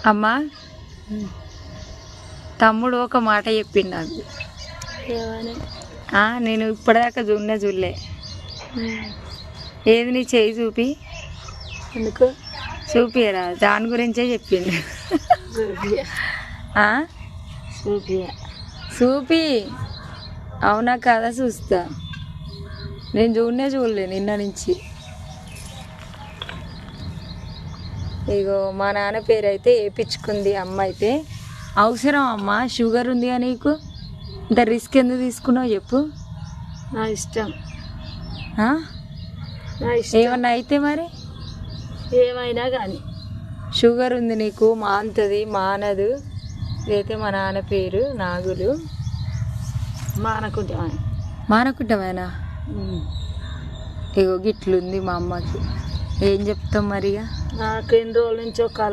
అమ్మా తమ్ముడు ఒక మాట చెప్పిండు నాకు. నేను ఇప్పటిదాకా చూడలే. ఏది నీ చేయి చూపి. ఎందుకు చూపియరా? దాని గురించే చెప్పిండు. చూపి. అవునా కదా? చూస్తా. నేను చూడలే నిన్న నుంచి. ఇగో మా నాన్న పేరు అయితే వేయించుకుంది అమ్మ అయితే. అవసరం అమ్మ? షుగర్ ఉందిగా నీకు, ఇంత రిస్క్ ఎందుకు తీసుకున్నావు చెప్పు. నా ఇష్టం. ఏమన్నా అయితే మరి? ఏమైనా కానీ షుగర్ ఉంది నీకు, మాంతది మానదు. ఇదైతే మా నాన్న పేరు నాగులు. మానకుంటమేనా? ఇగో గిట్లుంది మా అమ్మకి. ఏం చెప్తాం మరిగా. నాకు ఎన్ని రోజుల నుంచో